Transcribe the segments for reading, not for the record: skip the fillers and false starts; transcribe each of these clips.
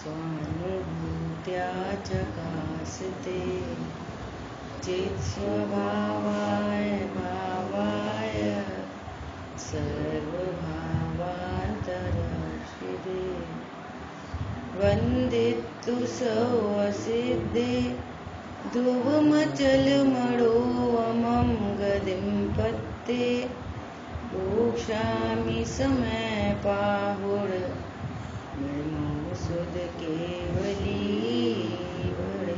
स्वानुभूत्या चकास्ते चित्स्वभावाय भावाय सर्वभावान्तरशिरे वन्दितु सौवसिद्धे ध्रुवमचलमणोऽमं गतिं पत्ते मोक्षामि समय पाहुर मृमो सुध केवली बड़े।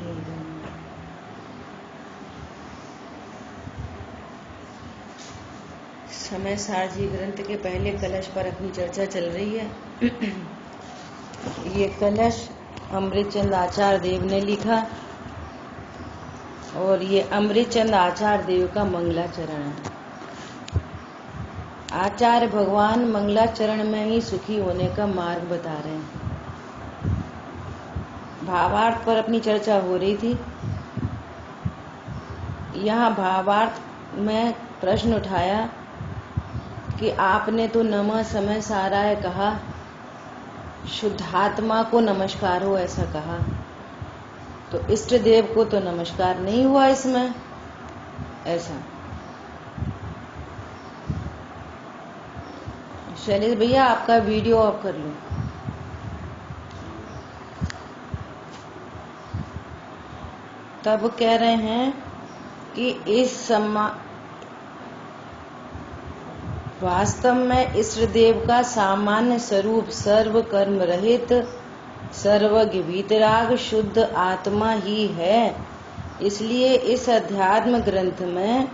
समय सारजी ग्रंथ के पहले कलश पर अपनी चर्चा चल रही है। ये कलश अमृतचंद आचार्य देव ने लिखा और ये अमृतचंद आचार्य देव का मंगलाचरण है। आचार्य भगवान मंगलाचरण में ही सुखी होने का मार्ग बता रहे हैं। भावार्थ पर अपनी चर्चा हो रही थी। यहाँ भावार्थ में प्रश्न उठाया कि आपने तो नमः समय साराय कहा, शुद्धात्मा को नमस्कार हो ऐसा कहा, तो इष्ट देव को तो नमस्कार नहीं हुआ इसमें ऐसा। शैलेश भैया आपका वीडियो ऑफ कर लो। तब कह रहे हैं कि इस वास्तव में इष्ट देव का सामान्य स्वरूप सर्व कर्म रहित सर्वज्ञ वीतराग शुद्ध आत्मा ही है। इसलिए इस अध्यात्म ग्रंथ में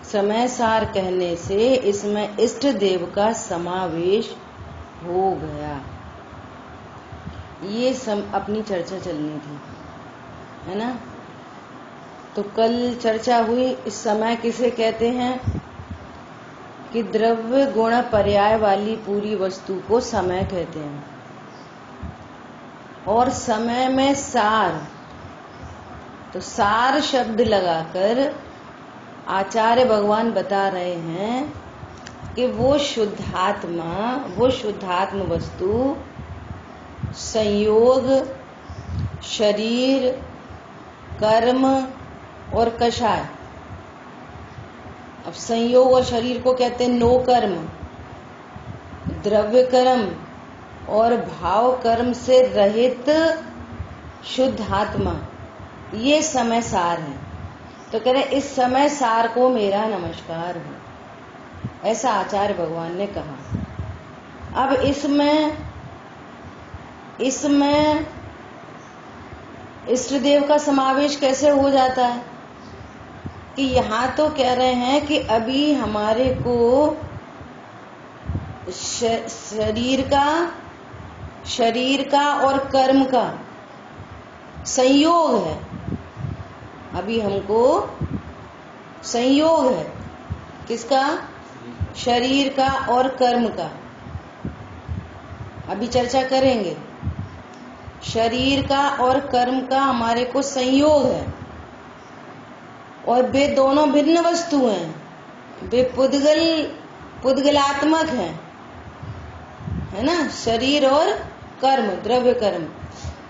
समय सार कहने से इसमें इष्ट देव का समावेश हो गया। ये अपनी चर्चा चलनी थी, है ना। तो कल चर्चा हुई इस समय किसे कहते हैं कि द्रव्य गुण पर्याय वाली पूरी वस्तु को समय कहते हैं। और समय में सार, तो सार शब्द लगाकर आचार्य भगवान बता रहे हैं कि वो शुद्धात्म वस्तु संयोग, शरीर, कर्म और कषाय। अब संयोग और शरीर को कहते हैं नो कर्म, द्रव्य कर्म और भाव कर्म से रहित शुद्ध आत्मा, ये समय सार है। तो कह रहे इस समय सार को मेरा नमस्कार हो, ऐसा आचार्य भगवान ने कहा। अब इसमें इष्ट देव का समावेश कैसे हो जाता है कि यहाँ तो कह रहे हैं कि अभी हमारे को शरीर का और कर्म का संयोग है। अभी हमको संयोग है किसका? शरीर का और कर्म का। अभी चर्चा करेंगे। शरीर का और कर्म का हमारे को संयोग है और वे दोनों भिन्न वस्तु हैं। वे पुद्गलात्मक हैं, है ना। शरीर और कर्म, द्रव्य कर्म,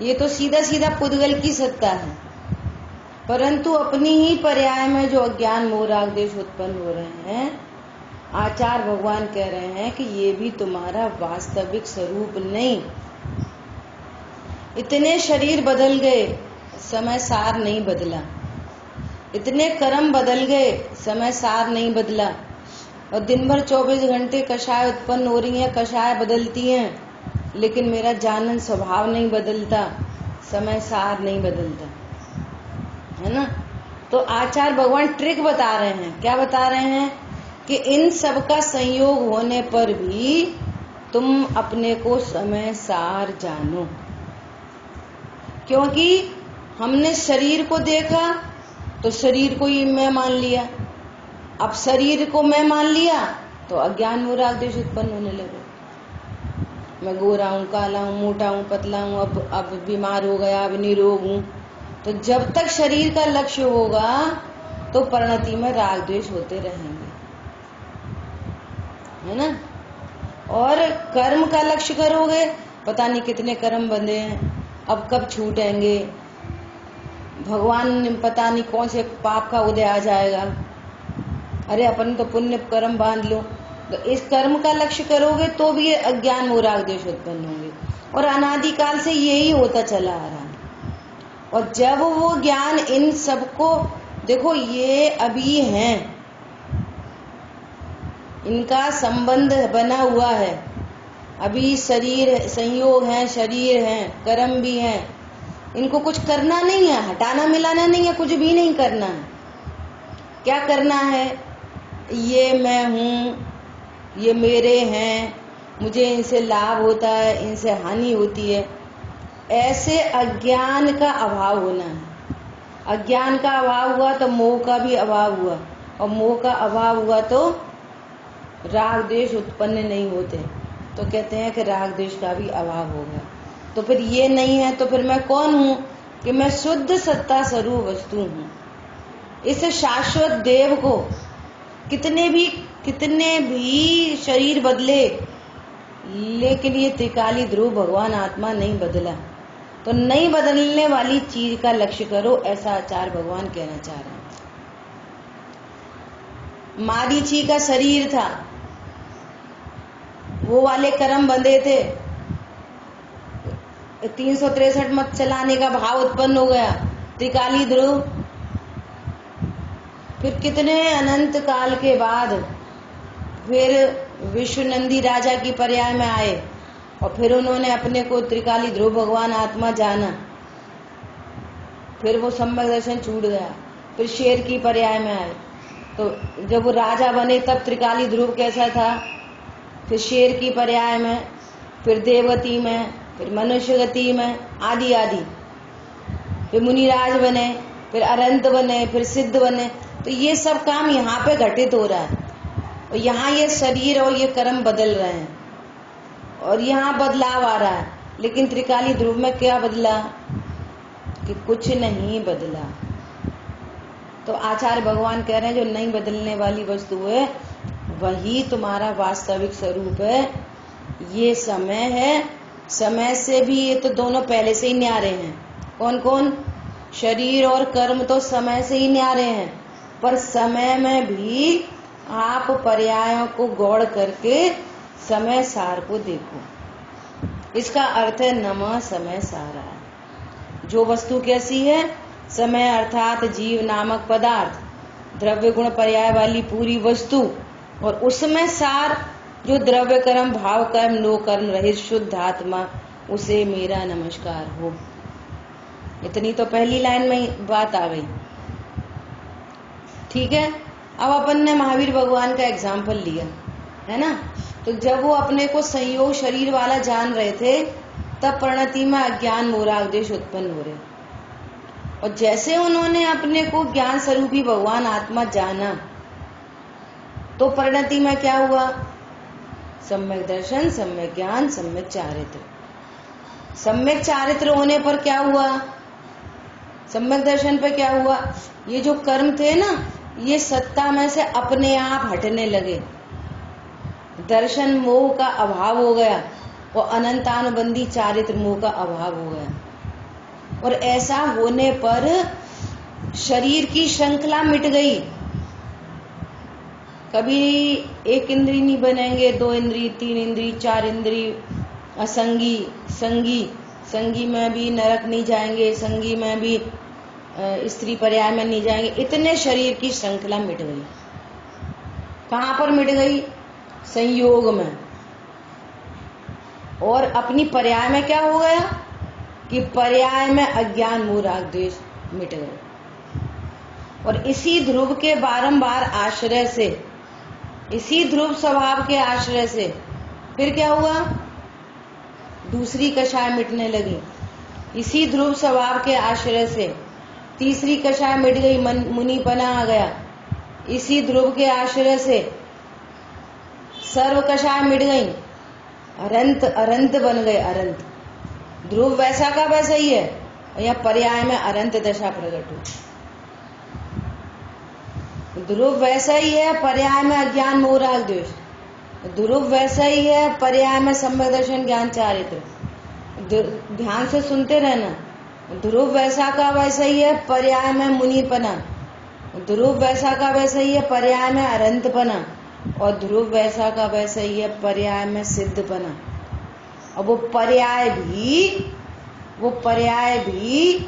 ये तो सीधा सीधा पुद्गल की सत्ता है। परंतु अपनी ही पर्याय में जो अज्ञान मोह राग द्वेष उत्पन्न हो रहे हैं, आचार्य भगवान कह रहे हैं कि ये भी तुम्हारा वास्तविक स्वरूप नहीं। इतने शरीर बदल गए, समय सार नहीं बदला। इतने कर्म बदल गए, समय सार नहीं बदला। और दिन भर 24 घंटे कषाय उत्पन्न हो रही हैं, कषाय बदलती हैं, लेकिन मेरा जानन स्वभाव नहीं बदलता, समय सार नहीं बदलता, है ना। तो आचार्य भगवान ट्रिक बता रहे हैं। क्या बता रहे हैं कि इन सब का संयोग होने पर भी तुम अपने को समय सार जानो। क्योंकि हमने शरीर को देखा तो शरीर को ही मैं मान लिया। अब शरीर को मैं मान लिया तो अज्ञान मोह राग द्वेष उत्पन्न होने लगे। मैं गोरा हूँ, काला हूँ, मोटा हूँ, पतला हूँ, अब बीमार हो गया, अब निरोग हूँ। तो जब तक शरीर का लक्ष्य होगा तो परिणति में राग द्वेष होते रहेंगे, है ना। और कर्म का लक्ष्य करोगे, पता नहीं कितने कर्म बंधे हैं, अब कब छूटेंगे, भगवान पता नहीं कौन से पाप का उदय आ जाएगा, अरे अपन तो पुण्य कर्म बांध लो। तो इस कर्म का लक्ष्य करोगे तो भी ये अज्ञान मोह राग द्वेष उत्पन्न होंगे, और अनादिकाल से यही होता चला आ रहा है। और जब वो ज्ञान इन सबको, देखो ये अभी हैं, इनका संबंध बना हुआ है, अभी शरीर संयोग है, शरीर है, कर्म भी है, इनको कुछ करना नहीं है, हटाना मिलाना नहीं है, कुछ भी नहीं करना है। क्या करना है, ये मैं हूँ, ये मेरे हैं, मुझे इनसे लाभ होता है, इनसे हानि होती है, ऐसे अज्ञान का अभाव होना है। अज्ञान का अभाव हुआ तो मोह का भी अभाव हुआ, और मोह का अभाव हुआ तो राग द्वेष उत्पन्न नहीं होते। तो कहते हैं कि राग द्वेष का भी अभाव हो गया। तो फिर ये नहीं है तो फिर मैं कौन हूँ, कि मैं शुद्ध सत्ता स्वरूप वस्तु हूँ। इस शाश्वत देव को कितने भी शरीर बदले, लेकिन ये त्रिकाली ध्रुव भगवान आत्मा नहीं बदला। तो नहीं बदलने वाली चीज का लक्ष्य करो, ऐसा आचार्य भगवान कहना चाह रहे हैं। मारीची का शरीर था, वो वाले कर्म बंधे थे, 363 मत चलाने का भाव उत्पन्न हो गया, त्रिकाली ध्रुव। फिर कितने अनंत काल के बाद फिर विश्वनंदी राजा की पर्याय में आए, और फिर उन्होंने अपने को त्रिकाली ध्रुव भगवान आत्मा जाना। फिर वो सम्यक दर्शन छूट गया, फिर शेर की पर्याय में आए। तो जब वो राजा बने तब त्रिकाली ध्रुव कैसा था, फिर शेर की पर्याय में, फिर देवगति में, फिर मनुष्य गति में, आदि आदि। फिर मुनिराज बने, फिर अरंत बने, फिर सिद्ध बने। तो ये सब काम यहाँ पे घटित हो रहा है, और यहाँ ये शरीर और ये कर्म बदल रहे हैं, और यहाँ बदलाव आ रहा है। लेकिन त्रिकाली ध्रुव में क्या बदला, कि कुछ नहीं बदला। तो आचार्य भगवान कह रहे हैं जो नहीं बदलने वाली वस्तु है वही तुम्हारा वास्तविक स्वरूप है। ये समय है, समय से भी ये तो दोनों पहले से ही न्यारे हैं। कौन कौन, शरीर और कर्म तो समय से ही न्यारे हैं, पर समय में भी आप पर्यायों को गौड़ करके समय सार को देखो। इसका अर्थ है नमः समय सारा। जो वस्तु कैसी है, समय अर्थात जीव नामक पदार्थ, द्रव्य गुण पर्याय वाली पूरी वस्तु, और उसमें सार जो द्रव्य कर्म भाव कर्म नो कर्म रहित शुद्ध आत्मा, उसे मेरा नमस्कार हो। इतनी तो पहली लाइन में बात आ गई। ठीक है, अब अपन ने महावीर भगवान का एग्जाम्पल लिया है ना। तो जब वो अपने को संयोग शरीर वाला जान रहे थे, तब परिणति में अज्ञान मोह राग द्वेष उत्पन्न हो रहे, और जैसे उन्होंने अपने को ज्ञान स्वरूपी भगवान आत्मा जाना, तो परिणति में क्या हुआ, सम्यक दर्शन, सम्यक ज्ञान, सम्यक चारित्र। सम्यक चारित्र होने पर क्या हुआ, सम्यक दर्शन पे क्या हुआ, ये जो कर्म थे ना, ये सत्ता में से अपने आप हटने लगे, दर्शन मोह का अभाव हो गया, और अनंतानुबंधी चारित्र मोह का अभाव हो गया। और ऐसा होने पर शरीर की श्रृंखला मिट गई। कभी एक इंद्री नहीं बनेंगे, 2 इंद्री, 3 इंद्री, 4 इंद्री, असंगी, संगी, संगी में भी नरक नहीं जाएंगे, संगी में भी स्त्री पर्याय में नहीं जाएंगे। इतने शरीर की श्रृंखला मिट गई। कहाँ पर मिट गई, संयोग में। और अपनी पर्याय में क्या हो गया, कि पर्याय में अज्ञान मोह राग द्वेष मिट गए। और इसी ध्रुव के बारंबार आश्रय से, इसी ध्रुव स्वभाव के आश्रय से फिर क्या हुआ, दूसरी कषाय मिटने लगी। इसी ध्रुव स्वभाव के आश्रय से तीसरी कषाय मिट गई, मुनिपना आ गया। इसी ध्रुव के आश्रय से सर्व कषाय मिट गई, अरंत अरंत बन गए। अरंत ध्रुव वैसा का वैसा ही है, या पर्याय में अरंत दशा प्रकट हुई। ध्रुव वैसा ही है, पर्याय में अज्ञान मोह राग द्वेष। ध्रुव वैसा ही है, पर्याय में सम्यक दर्शन ज्ञान चारित्र। ध्यान से सुनते रहना। ध्रुव वैसा का वैसा ही है, पर्याय में मुनिपना। ध्रुव वैसा का वैसा ही है, पर्याय में अरंतपना। और ध्रुव वैसा का वैसा ही है, पर्याय में सिद्धपना। और वो पर्याय भी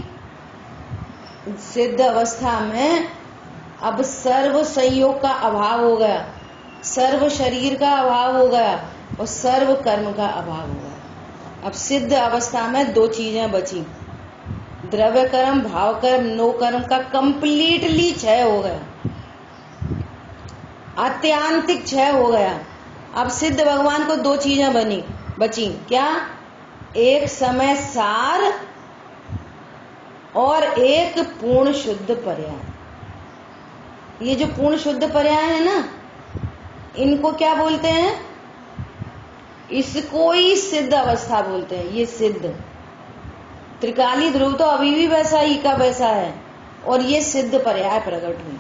सिद्ध अवस्था में अब सर्व संयोग का अभाव हो गया, सर्व शरीर का अभाव हो गया और सर्व कर्म का अभाव हो गया। अब सिद्ध अवस्था में दो चीजें बची, द्रव्य कर्म, भाव कर्म, नो कर्म का कंप्लीटली क्षय हो गया, आत्यांतिक क्षय हो गया। अब सिद्ध भगवान को दो चीजें बची, क्या? एक समय सार और एक पूर्ण शुद्ध पर्याय। ये जो पूर्ण शुद्ध पर्याय है ना, इनको क्या बोलते हैं? इसको ही सिद्ध अवस्था बोलते हैं। ये सिद्ध त्रिकाली ध्रुव तो अभी भी वैसा ही का वैसा है, और ये सिद्ध पर्याय प्रकट हुई।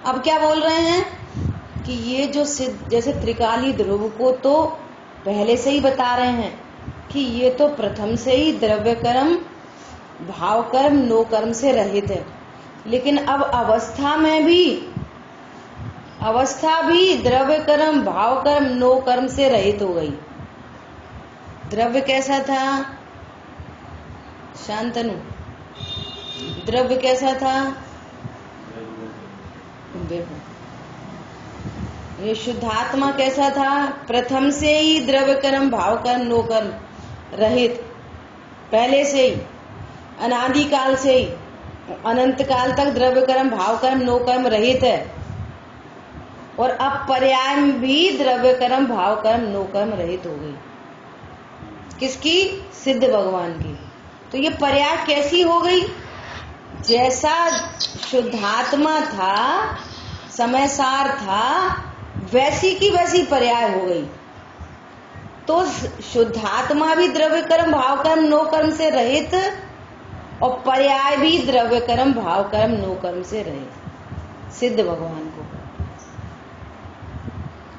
अब क्या बोल रहे हैं कि ये जो सिद्ध, जैसे त्रिकाली ध्रुव को तो पहले से ही बता रहे हैं कि ये तो प्रथम से ही द्रव्य कर्म, भाव कर्म, नो कर्म से रहित है। लेकिन अब अवस्था भी द्रव्य कर्म, भाव कर्म, नो कर्म से रहित हो गई। द्रव्य कैसा था? शांतनु, द्रव्य कैसा था? देखो, ये शुद्धात्मा कैसा था? प्रथम से ही द्रव्य कर्म, भाव कर्म, नो कर्म रहित, पहले से ही, अनादि काल से ही, अनंत काल तक द्रव्य कर्म, भाव कर्म, नो कर्म रहित है। और अब पर्याय में भी द्रव्य कर्म, भाव कर्म, नो कर्म रहित हो गई। किसकी? सिद्ध भगवान की। तो ये पर्याय कैसी हो गई? जैसा शुद्धात्मा था, समय सार था, वैसी की वैसी पर्याय हो गई। तो शुद्धात्मा भी द्रव्य कर्म, भाव कर्म, नो कर्म से रहित, और पर्याय भी द्रव्य कर्म, भाव कर्म, नो कर्म से रहित, सिद्ध भगवान को।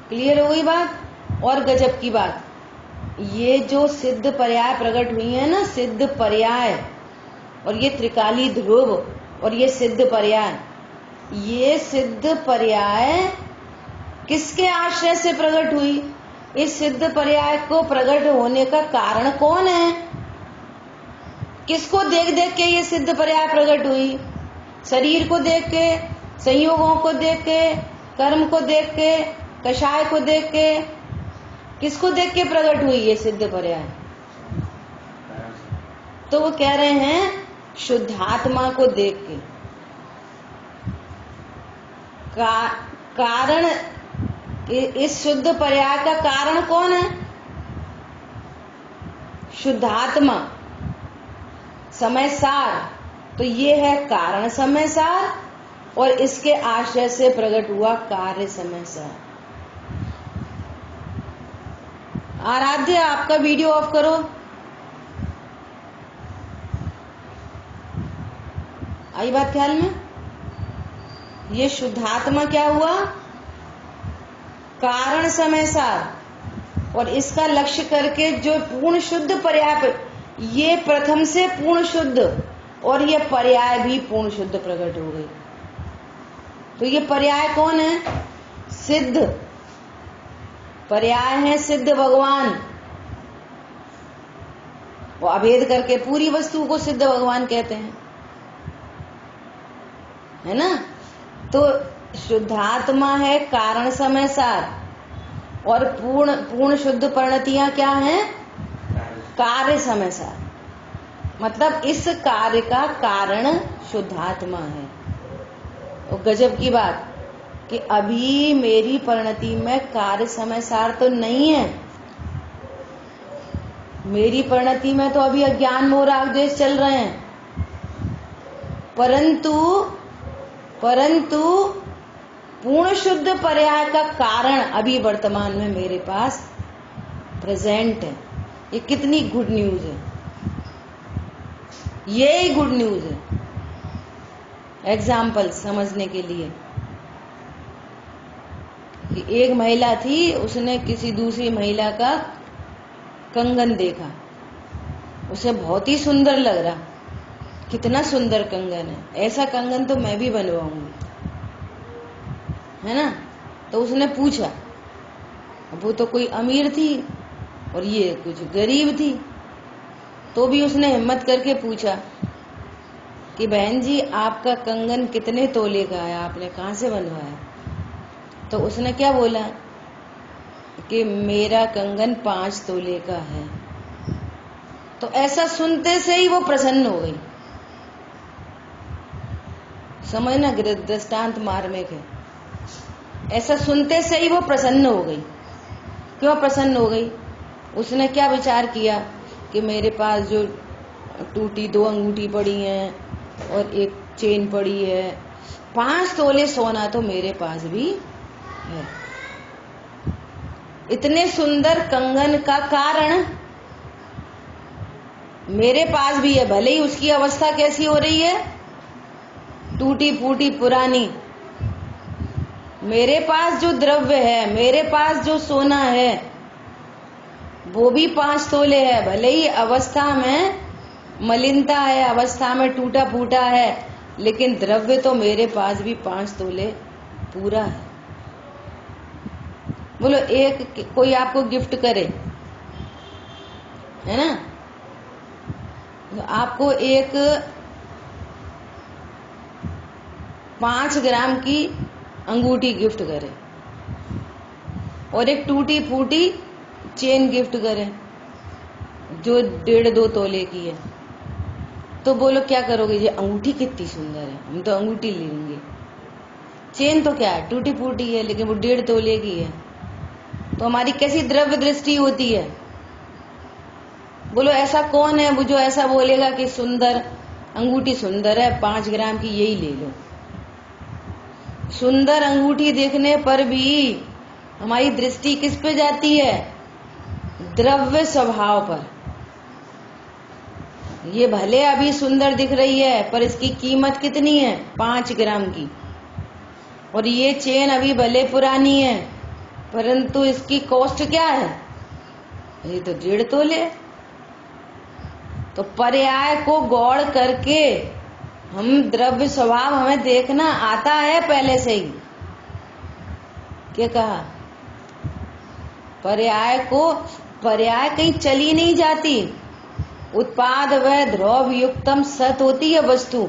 क्लियर हो गई बात? और गजब की बात, ये जो सिद्ध पर्याय प्रकट हुई है ना, सिद्ध पर्याय, और ये त्रिकाली ध्रुव और ये सिद्ध पर्याय, ये सिद्ध पर्याय किसके आश्रय से प्रकट हुई? इस सिद्ध पर्याय को प्रकट होने का कारण कौन है? किसको देख देख के ये सिद्ध पर्याय प्रकट हुई? शरीर को देख के, संयोगों को देख के, कर्म को देख के, कषाय को देख के, किसको देख के प्रकट हुई ये सिद्ध पर्याय? तो वो कह रहे हैं शुद्धात्मा को देख के। कारण, इस शुद्ध पर्याय का कारण कौन है? शुद्धात्मा, समय सार। तो ये है कारण समय सार, और इसके आश्रय से प्रकट हुआ कार्य समय सार। आराध्य, आपका वीडियो ऑफ करो। आई बात ख्याल में? ये शुद्धात्मा क्या हुआ? कारण समय सार, और इसका लक्ष्य करके जो पूर्ण शुद्ध पर्याय, ये प्रथम से पूर्ण शुद्ध और ये पर्याय भी पूर्ण शुद्ध प्रकट हो गई। तो ये पर्याय कौन है? सिद्ध पर्याय है, सिद्ध भगवान। वो अभेद करके पूरी वस्तु को सिद्ध भगवान कहते हैं, है ना? तो शुद्धात्मा है कारण समय सार, और पूर्ण शुद्ध परिणतियां क्या हैं? कार्य समय सार। मतलब इस कार्य का कारण शुद्धात्मा है। और गजब की बात कि अभी मेरी परिणति में कार्य समय सार तो नहीं है। मेरी परिणति में तो अभी अज्ञान मोह राग द्वेष चल रहे हैं, परंतु पूर्ण शुद्ध पर्याय का कारण अभी वर्तमान में मेरे पास प्रेजेंट है। ये कितनी गुड न्यूज है! ये ही गुड न्यूज है। एग्जाम्पल समझने के लिए कि एक महिला थी, उसने किसी दूसरी महिला का कंगन देखा, उसे बहुत ही सुंदर लग रहा, कितना सुंदर कंगन है, ऐसा कंगन तो मैं भी बनवाऊंगी, है ना। तो उसने पूछा, अब वो तो कोई अमीर थी और ये कुछ गरीब थी, तो भी उसने हिम्मत करके पूछा कि बहन जी आपका कंगन कितने तोले का है, आपने कहाँ से बनवाया। तो उसने क्या बोला कि मेरा कंगन 5 तोले का है। तो ऐसा सुनते से ही वो प्रसन्न हो गई, समझना दृष्टांत मार्मिक है। ऐसा सुनते से ही वो प्रसन्न हो गई। क्यों प्रसन्न हो गई? उसने क्या विचार किया कि मेरे पास जो टूटी 2 अंगूठी पड़ी हैं और एक चेन पड़ी है, 5 तोले सोना तो मेरे पास भी है। इतने सुंदर कंगन का कारण मेरे पास भी है, भले ही उसकी अवस्था कैसी हो रही है, टूटी फूटी पुरानी। मेरे पास जो द्रव्य है, मेरे पास जो सोना है, वो भी 5 तोले है, भले ही अवस्था में मलिनता है, अवस्था में टूटा फूटा है, लेकिन द्रव्य तो मेरे पास भी 5 तोले पूरा है। बोलो, एक कोई आपको गिफ्ट करे, है ना, तो आपको एक 5 ग्राम की अंगूठी गिफ्ट करे और एक टूटी फूटी चेन गिफ्ट करे जो 1.5-2 तोले की है, तो बोलो क्या करोगे? ये अंगूठी कितनी सुंदर है, हम तो अंगूठी ले लेंगे। चेन तो क्या है, टूटी फूटी है, लेकिन वो 1.5 तोले की है। तो हमारी कैसी द्रव्य दृष्टि होती है। बोलो, ऐसा कौन है वो जो ऐसा बोलेगा कि सुंदर अंगूठी सुंदर है, 5 ग्राम की यही ले लो। सुंदर अंगूठी देखने पर भी हमारी दृष्टि किस पे जाती है? द्रव्य स्वभाव पर। ये भले अभी सुंदर दिख रही है, पर इसकी कीमत कितनी है? 5 ग्राम की। और ये चेन अभी भले पुरानी है, परंतु इसकी कॉस्ट क्या है? ये तो 1.5 तोले। तो पर्याय को गौड़ करके हम द्रव्य स्वभाव हमें देखना आता है पहले से ही। क्या कहा? पर्याय कहीं चली नहीं जाती। उत्पाद व ध्रुव युक्तम सत होती है वस्तु,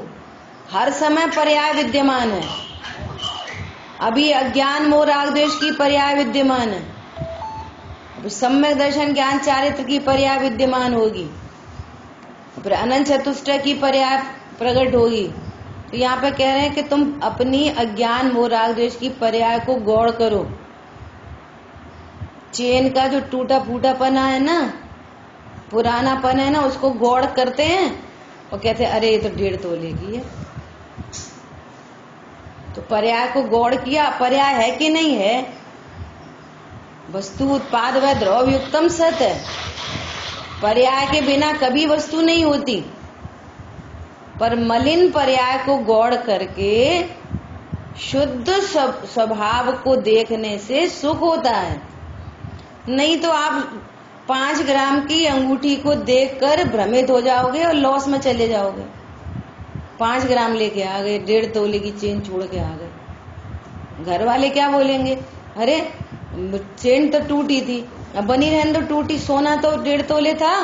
हर समय पर्याय विद्यमान है। अभी अज्ञान मोह राग द्वेष की पर्याय विद्यमान है, अभी सम्यक दर्शन ज्ञान चारित्र की पर्याय विद्यमान होगी, फिर अनंत चतुष्टय की पर्याय प्रकट होगी। तो यहाँ पे कह रहे हैं कि तुम अपनी अज्ञान मोह राग द्वेष की पर्याय को गौड़ करो। चेन का जो टूटा फूटापना है ना, पुरानापन है ना, उसको गौड़ करते हैं और कहते हैं अरे ये तो 1.5 तोले की है। तो पर्याय को गौड़ किया, पर्याय है कि नहीं है? वस्तु उत्पाद व ध्रुव युक्तम सत है। पर्याय के बिना कभी वस्तु नहीं होती, पर मलिन पर्याय को गौड़ करके शुद्ध स्वभाव को देखने से सुख होता है। नहीं तो आप 5 ग्राम की अंगूठी को देखकर भ्रमित हो जाओगे और लॉस में चले जाओगे। 5 ग्राम लेके आ गए, 1.5 तोले की चेन छोड़ के आ गए। घर वाले क्या बोलेंगे? अरे चेन तो टूटी थी, अब बनी रहने तो टूटी, सोना तो 1.5 तोले था।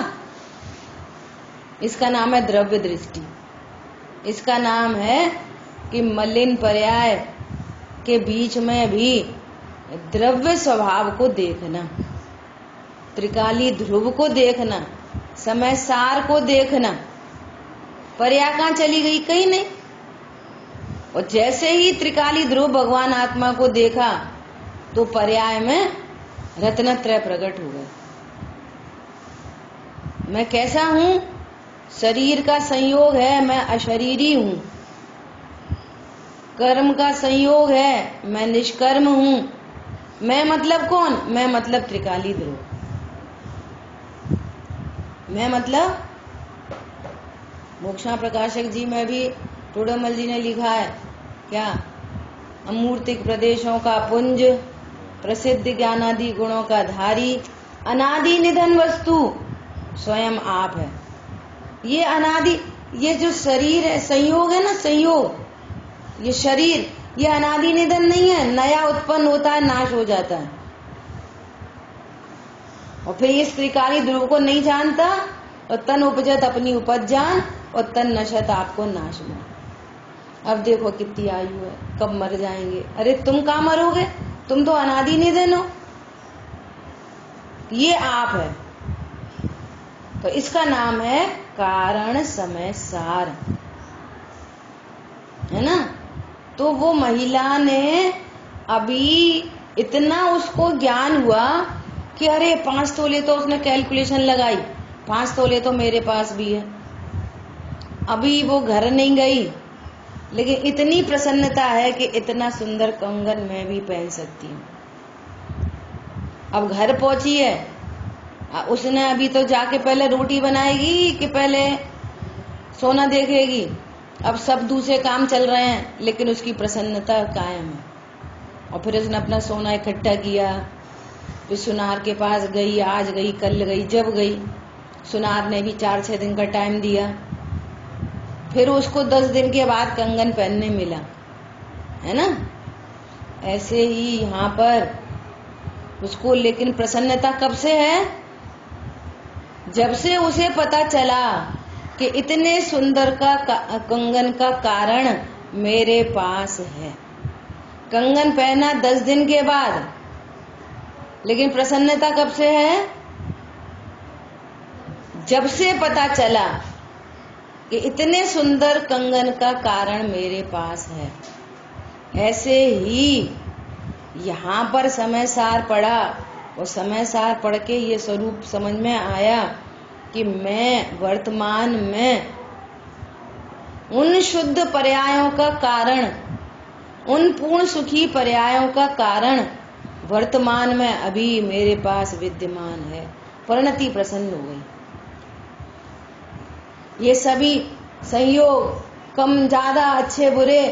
इसका नाम है द्रव्य दृष्टि। इसका नाम है कि मलिन पर्याय के बीच में भी द्रव्य स्वभाव को देखना, त्रिकाली ध्रुव को देखना, समय सार को देखना। पर्याय कहाँ चली गई? कहीं नहीं। और जैसे ही त्रिकाली ध्रुव भगवान आत्मा को देखा तो पर्याय में रत्नत्रय प्रकट हो गए। मैं कैसा हूं? शरीर का संयोग है, मैं अशरीरी हूं। कर्म का संयोग है, मैं निष्कर्म हूं। मैं मतलब कौन? मैं मतलब त्रिकाली ध्रुव। मैं मतलब मोक्षा प्रकाशक जी में भी टोडरमल जी ने लिखा है क्या? अमूर्तिक प्रदेशों का पुंज, प्रसिद्ध ज्ञानादि गुणों का धारी, अनादि निधन वस्तु स्वयं आप है। ये अनादि, ये जो शरीर है, संयोग है ना, संयोग, ये शरीर, ये अनादि निधन नहीं है, नया उत्पन्न होता है, नाश हो जाता है। और फिर ये त्रिकाली ध्रुव को नहीं जानता, और तन उपजत अपनी उपज जान, और तन नशत आपको नाश में। अब देखो कितनी आयु है, कब मर जाएंगे। अरे तुम कहाँ मरोगे, तुम तो अनादि निधन हो, ये आप है। तो इसका नाम है कारण समय सार, है ना। तो वो महिला ने अभी इतना उसको ज्ञान हुआ कि अरे 5 तोले तो उसने कैलकुलेशन लगाई, 5 तोले तो मेरे पास भी है। अभी वो घर नहीं गई, लेकिन इतनी प्रसन्नता है कि इतना सुंदर कंगन मैं भी पहन सकती हूँ। अब घर पहुंची है, उसने अभी तो जाके पहले रोटी बनाएगी कि पहले सोना देखेगी। अब सब दूसरे काम चल रहे हैं, लेकिन उसकी प्रसन्नता कायम है। और फिर उसने अपना सोना इकट्ठा किया, फिर सुनार के पास गई, आज गई, कल गई, जब गई सुनार ने भी 4-6 दिन का टाइम दिया। फिर उसको 10 दिन के बाद कंगन पहनने मिला, है ना। ऐसे ही यहाँ पर उसको, लेकिन प्रसन्नता कब से है, जब से उसे पता चला कि इतने सुंदर का कंगन का कारण मेरे पास है। कंगन पहना 10 दिन के बाद, लेकिन प्रसन्नता कब से है, जब से पता चला कि इतने सुंदर कंगन का कारण मेरे पास है। ऐसे ही यहाँ पर समय सार पढ़ा, और समय सार पढ़ के ये स्वरूप समझ में आया कि मैं वर्तमान में उन शुद्ध पर्यायों का कारण, उन पूर्ण सुखी पर्यायों का कारण वर्तमान में अभी मेरे पास विद्यमान है। परिणति प्रसन्न हो गई। ये सभी संयोग, कम ज्यादा, अच्छे बुरे,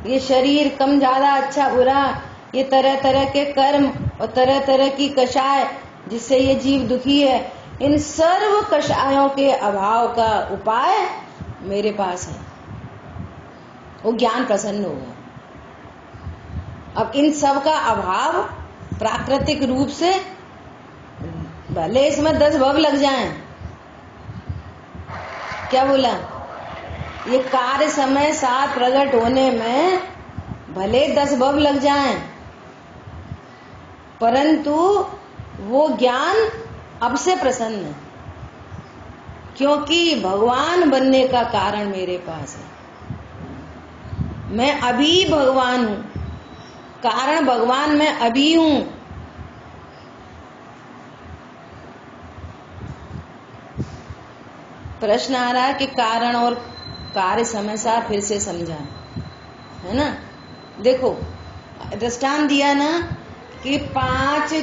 ये शरीर कम ज्यादा, अच्छा बुरा, ये तरह तरह के कर्म और तरह तरह की कषाय जिससे ये जीव दुखी है, इन सर्व कषायों के अभाव का उपाय मेरे पास है। वो ज्ञान प्रसन्न हो गया। अब इन सब का अभाव प्राकृतिक रूप से, भले इसमें 10 भव लग जाएं, क्या बोला, ये कार्य समय साथ प्रकट होने में भले 10 भव लग जाएं, परंतु वो ज्ञान अब से प्रसन्न है, क्योंकि भगवान बनने का कारण मेरे पास है। मैं अभी भगवान हूं, कारण भगवान मैं अभी हूं। प्रश्न आ रहा है कि कारण और कार्य समय सार फिर से समझा, है ना। देखो दृष्टांत दिया ना कि 5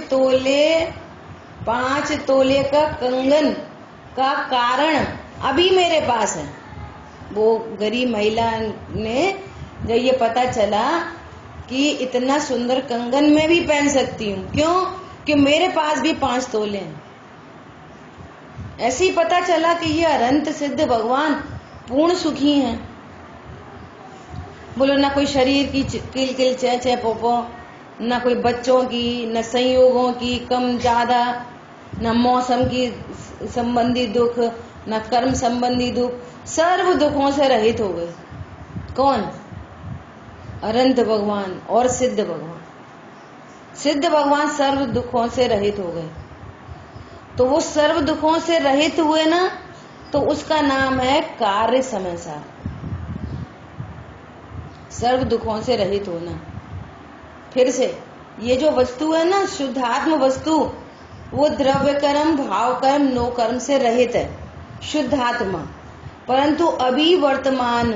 तोले का कंगन का कारण अभी मेरे पास है। वो गरीब महिला ने जब ये पता चला कि इतना सुंदर कंगन मैं भी पहन सकती हूँ, क्यों कि मेरे पास भी 5 तोले हैं। ऐसे ही पता चला कि ये अनंत सिद्ध भगवान पूर्ण सुखी हैं। बोलो ना कोई शरीर की किल किल चे चे पोपो, ना कोई बच्चों की, न संयोगों की कम ज्यादा, न मौसम की संबंधी दुख, न कर्म संबंधी दुख, सर्व दुखों से रहित हो गए। कौन? अनंत भगवान और सिद्ध भगवान। सिद्ध भगवान सर्व दुखों से रहित हो गए। तो वो सर्व दुखों से रहित हुए ना, तो उसका नाम है कार्य समय सार। सर्व दुखों से रहित होना। फिर से ये जो वस्तु है ना, शुद्धात्म वस्तु, वो द्रव्य कर्म, भाव कर्म, नो कर्म से रहित है, शुद्धात्मा। परंतु अभी वर्तमान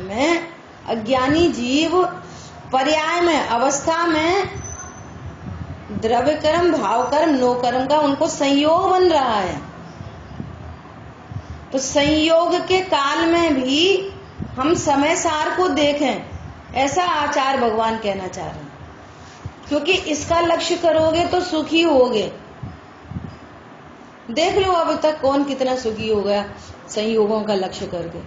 में अज्ञानी जीव पर्याय में, अवस्था में द्रव्य कर्म, भाव कर्म, नो कर्म का उनको संयोग बन रहा है। तो संयोग के काल में भी हम समय सार को देखें, ऐसा आचार्य भगवान कहना चाह रहे हैं। क्योंकि इसका लक्ष्य करोगे तो सुखी होगे। देख लो अब तक कौन कितना सुखी हो गया संयोगों का लक्ष्य करके।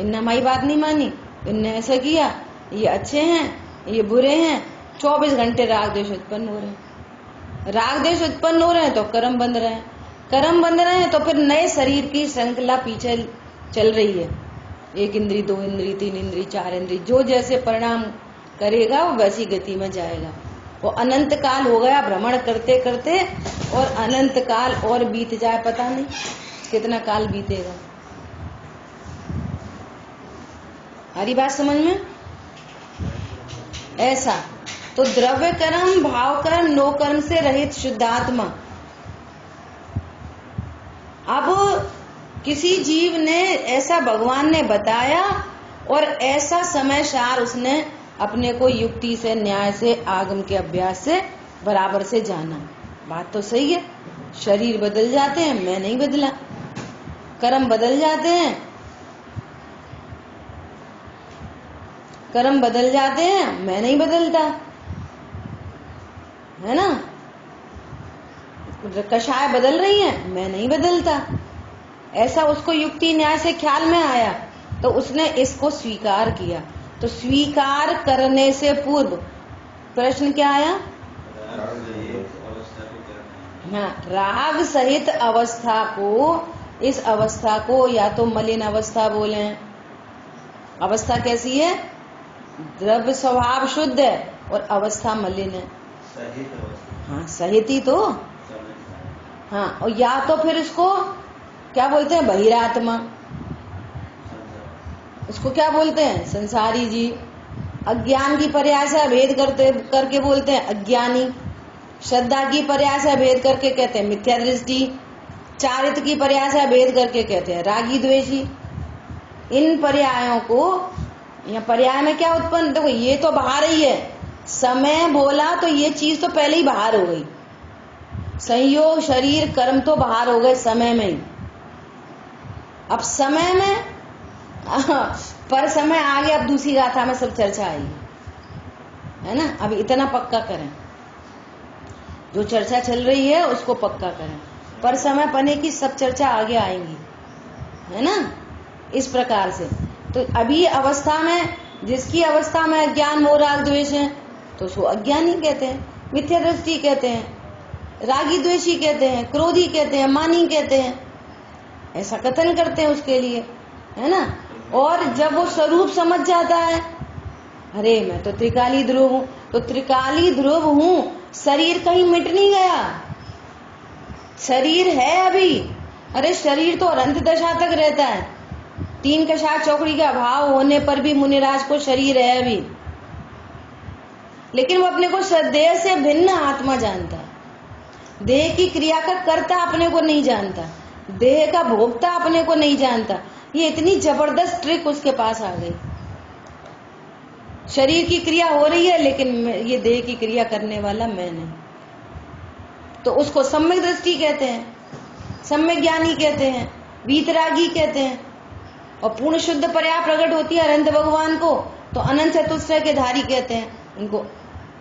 इनने हमारी बात नहीं मानी, इनने ऐसा किया, ये अच्छे हैं ये बुरे हैं, 24 घंटे राग द्वेष उत्पन्न हो रहे हैं। राग द्वेष उत्पन्न हो रहे हैं तो कर्म बंध रहे हैं, कर्म बंध रहे हैं तो फिर नए शरीर की श्रृंखला पीछे चल रही है। 1 इंद्री 2 इंद्री 3 इंद्री 4 इंद्री, जो जैसे परिणाम करेगा वो वैसी गति में जाएगा। वो अनंत काल हो गया भ्रमण करते करते, और अनंत काल और बीत जाए, पता नहीं कितना काल बीतेगा। हरी बात समझ में? ऐसा तो द्रव्य कर्म भाव कर्म नो कर्म से रहित शुद्धात्मा। अब किसी जीव ने ऐसा भगवान ने बताया और ऐसा समय सार उसने अपने को युक्ति से न्याय से आगम के अभ्यास से बराबर से जाना। बात तो सही है, शरीर बदल जाते हैं, मैं नहीं बदला। कर्म बदल जाते हैं, कर्म बदल जाते हैं, मैं नहीं बदलता, है ना। कषाय बदल रही है, मैं नहीं बदलता। ऐसा उसको युक्ति न्याय से ख्याल में आया तो उसने इसको स्वीकार किया। तो स्वीकार करने से पूर्व प्रश्न क्या आया? हाँ, राग सहित अवस्था को, इस अवस्था को या तो मलिन अवस्था बोले। अवस्था कैसी है? द्रव्य स्वभाव शुद्ध है और अवस्था मलिन है। हाँ, सहित ही तो। हाँ, और या तो फिर इसको क्या बोलते हैं? बहिरात्मा। उसको क्या बोलते हैं? संसारी जी। अज्ञान की पर्याय से अभेद करके बोलते हैं अज्ञानी। श्रद्धा की पर्याय से अभेद करके कहते हैं मिथ्या दृष्टि। चारित्र की पर्याय से अभेद करके कहते हैं रागी द्वेषी। इन पर्यायों को, या पर्याय में क्या उत्पन्न, देखो ये तो बाहर ही है। समय बोला तो ये चीज तो पहले ही बाहर हो गई। संयोग शरीर कर्म तो बाहर हो गए समय में ही। अब समय में पर समय आ गया, अब दूसरी गाथा में सब चर्चा आई है ना। अब इतना पक्का करें, जो चर्चा चल रही है उसको पक्का करें। पर समय पने की सब चर्चा आगे आएंगी, है ना। इस प्रकार से तो अभी अवस्था में, जिसकी अवस्था में अज्ञान मोह राग द्वेष है तो उसको अज्ञानी कहते हैं, मिथ्या दृष्टि कहते हैं, रागी द्वेषी कहते हैं, क्रोधी कहते हैं, मानी कहते हैं। ऐसा कथन करते हैं उसके लिए, है ना। और जब वो स्वरूप समझ जाता है, अरे मैं तो त्रिकाली ध्रुव हूं, तो त्रिकाली ध्रुव हूं, शरीर कहीं मिट नहीं गया, शरीर है अभी। अरे शरीर तो अनंत दशा तक रहता है। 3 कषाय चौकड़ी का अभाव होने पर भी मुनिराज को शरीर है अभी, लेकिन वो अपने को देह से भिन्न आत्मा जानता है। देह की क्रिया का कर्ता अपने को नहीं जानता, देह का भोक्ता अपने को नहीं जानता। ये इतनी जबरदस्त ट्रिक उसके पास आ गई। शरीर की क्रिया हो रही है लेकिन ये देह की क्रिया करने वाला मैं नहीं। तो उसको सम्यक दृष्टि कहते हैं, सम्यक ज्ञानी कहते हैं, वीतरागी कहते हैं। और पूर्ण शुद्ध पर्याय प्रकट होती है अनंत भगवान को तो अनंत चतुष्टय के धारी कहते हैं,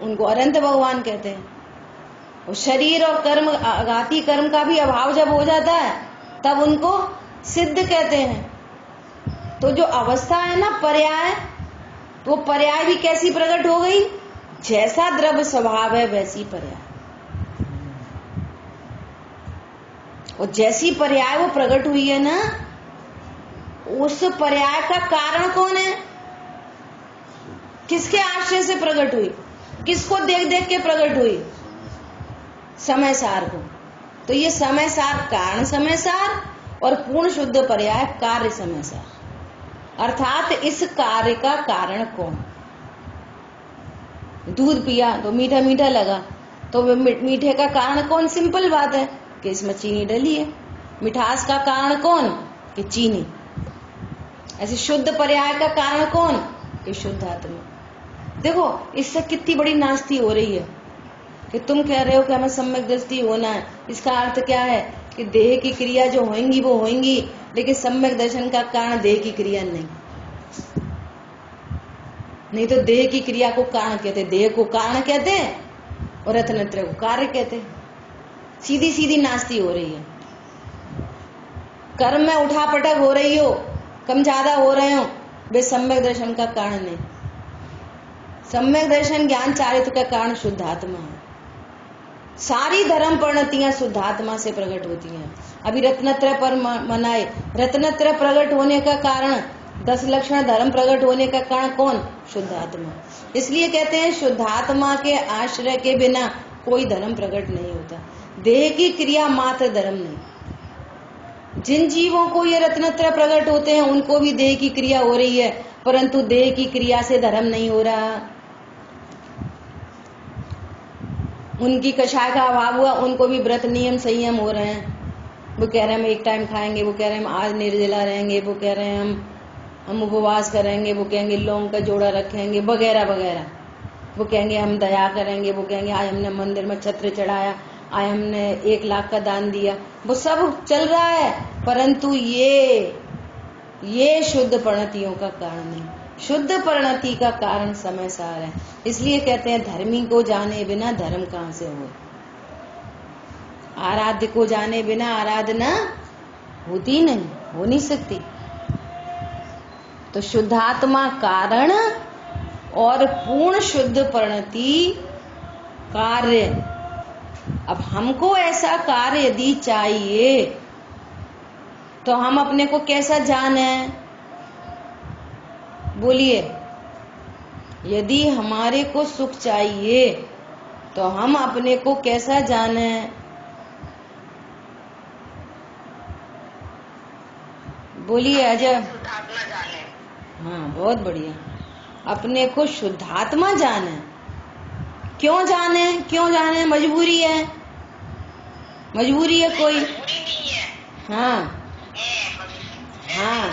उनको अनंत भगवान कहते हैं। और शरीर और कर्म, आघाती कर्म का भी अभाव जब हो जाता है तब उनको सिद्ध कहते हैं। तो जो अवस्था है ना पर्याय, तो पर्याय भी कैसी प्रकट हो गई? जैसा द्रव्य स्वभाव है वैसी पर्याय। और जैसी पर्याय वो प्रकट हुई है ना, उस पर्याय का कारण कौन है? किसके आश्रय से प्रकट हुई? किसको देख देख के प्रकट हुई? समय सार को। तो ये समय सार कारण समय सार और पूर्ण शुद्ध पर्याय कार्य समय सार। अर्थात इस कार्य का कारण कौन? दूध पिया तो मीठा मीठा लगा, तो मीठे का कारण कौन? सिंपल बात है कि इसमें चीनी डली है। मिठास का कारण कौन? कि चीनी। ऐसे शुद्ध पर्याय का कारण कौन? कि शुद्ध आत्मा। देखो इससे कितनी बड़ी नास्ती हो रही है कि तुम कह रहे हो कि हमें सम्यक दृष्टि होना है। इसका अर्थ क्या है कि देह की क्रिया जो होंगी वो होंगी, लेकिन सम्यक दर्शन का कारण देह की क्रिया नहीं तो देह की क्रिया को कारण कहते, देह को कारण कहते हैं और रत्नत्रय को कार्य कहते हैं। सीधी सीधी नास्ती हो रही है, कर्म में उठा पटक हो रही हो, कम ज्यादा हो रहे हो, वे सम्यक दर्शन का कारण नहीं। सम्यक दर्शन ज्ञान चारित्र का कारण शुद्ध आत्मा है। सारी धर्म परिणतियां शुद्ध आत्मा से प्रकट होती हैं। अभी रत्नत्रय पर मनाए, रत्नत्रय प्रकट होने का कारण, 10 लक्षण धर्म प्रकट होने का कारण कौन? शुद्ध आत्मा। इसलिए कहते हैं शुद्ध आत्मा के आश्रय के बिना कोई धर्म प्रकट नहीं होता। देह की क्रिया मात्र धर्म नहीं। जिन जीवों को ये रत्नत्रय प्रकट होते हैं उनको भी देह की क्रिया हो रही है, परंतु देह की क्रिया से धर्म नहीं हो रहा। उनकी कषाय का अभाव हुआ, उनको भी व्रत नियम संयम हो रहे हैं। वो कह रहे हैं हम एक टाइम खाएंगे, वो कह रहे हैं हम आज निर्जला रहेंगे, वो कह रहे हैं हम उपवास करेंगे, वो कहेंगे लौंग का जोड़ा रखेंगे, वगैरह वगैरह। वो कहेंगे हम दया करेंगे, वो कहेंगे आज हमने मंदिर में छत्र चढ़ाया, आज हमने 1 लाख का दान दिया। वो सब चल रहा है, परंतु ये शुद्ध परिणतियों का कारण नहीं। शुद्ध परिणति का कारण समय सार है। इसलिए कहते हैं धर्मी को जाने बिना धर्म कहां से हो। आराध्य को जाने बिना आराधना होती नहीं, हो नहीं सकती। तो शुद्धात्मा कारण और पूर्ण शुद्ध परिणति कार्य। अब हमको ऐसा कार्य यदि चाहिए तो हम अपने को कैसा जाने? बोलिए, यदि हमारे को सुख चाहिए तो हम अपने को कैसा जाने? बोलिए अजय। हाँ, बहुत बढ़िया। अपने को शुद्धात्मा जाने। क्यों जाने? क्यों जाने? मजबूरी है, मजबूरी है कोई। हाँ हाँ,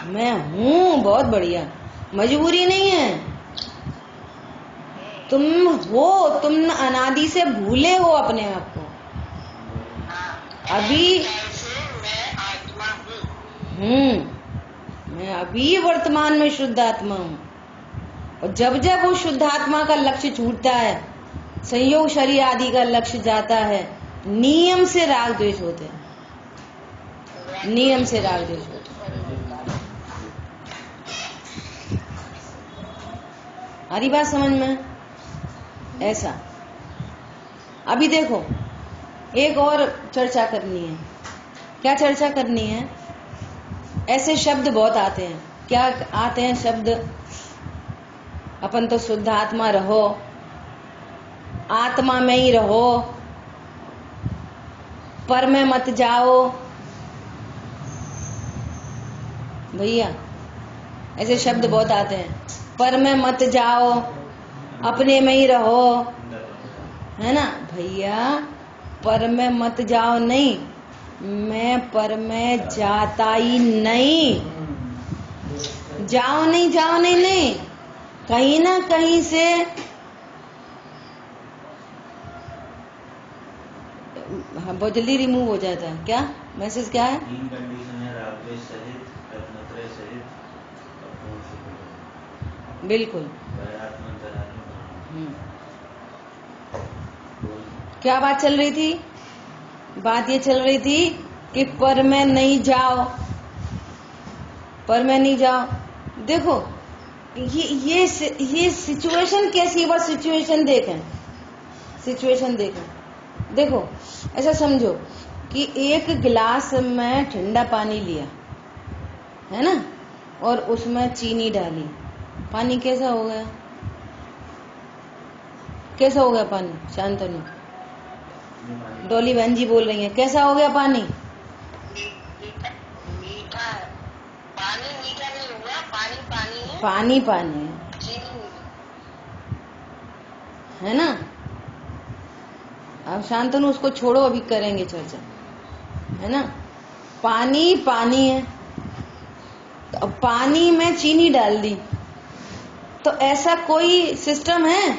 मैं हूँ, बहुत बढ़िया। मजबूरी नहीं है, तुम हो, तुम अनादि से भूले हो अपने आप को। अभी मैं अभी वर्तमान में शुद्ध आत्मा हूँ। और जब जब वो शुद्ध आत्मा का लक्ष्य छूटता है, संयोग शरीर आदि का लक्ष्य जाता है, नियम से राग द्वेष होते हैं, नियम से राग द्वेष होते हैं। हरी बात समझ में? ऐसा। अभी देखो, एक और चर्चा करनी है। क्या चर्चा करनी है? ऐसे शब्द बहुत आते हैं। क्या आते हैं शब्द? अपन तो शुद्ध आत्मा रहो, आत्मा में ही रहो, पर में मत जाओ। भैया ऐसे शब्द बहुत आते हैं। पर में मत जाओ, अपने में ही रहो, है ना भैया? पर में मत जाओ नहीं, मैं पर में जाता ही नहीं। जाओ नहीं, जाओ नहीं, नहीं, कहीं ना कहीं से बहुत जल्दी रिमूव हो जाता है। क्या मैसेज क्या है? 3 कंडीशन है, राग द्वेष सहित, रत्नत्रय सहित, बिल्कुल। क्या बात चल रही थी? बात ये चल रही थी कि पर में नहीं जाओ, पर में नहीं जाओ। देखो ये सिचुएशन कैसी है? बस सिचुएशन देखें, सिचुएशन देखें। देखो ऐसा समझो कि एक गिलास में ठंडा पानी लिया है ना, और उसमें चीनी डाली। पानी कैसा हो गया? कैसा हो गया पानी? शांतनु, डोली बहन जी बोल रही हैं, कैसा हो गया पानी? मीठा। पानी मीठा नहीं हुआ, पानी पानी है, पानी पानी है ना। अब शांतनु उसको छोड़ो, अभी करेंगे चर्चा, है ना। पानी पानी है, तो पानी में चीनी डाल दी, तो ऐसा कोई सिस्टम है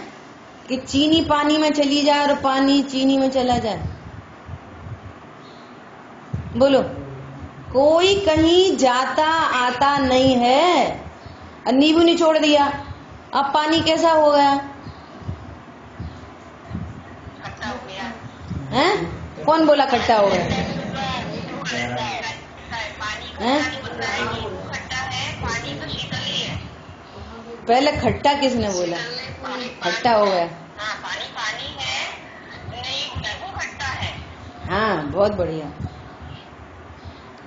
कि चीनी पानी में चली जाए और पानी चीनी में चला जाए? बोलो, कोई कहीं जाता आता नहीं है। नींबू निचोड़ दिया, अब पानी कैसा हो गया? हैं? कौन बोला खट्टा हो गया? हैं? पहले खट्टा किसने बोला? खट्टा हो गया। पानी है, नींबू खट्टा है। हाँ, बहुत बढ़िया।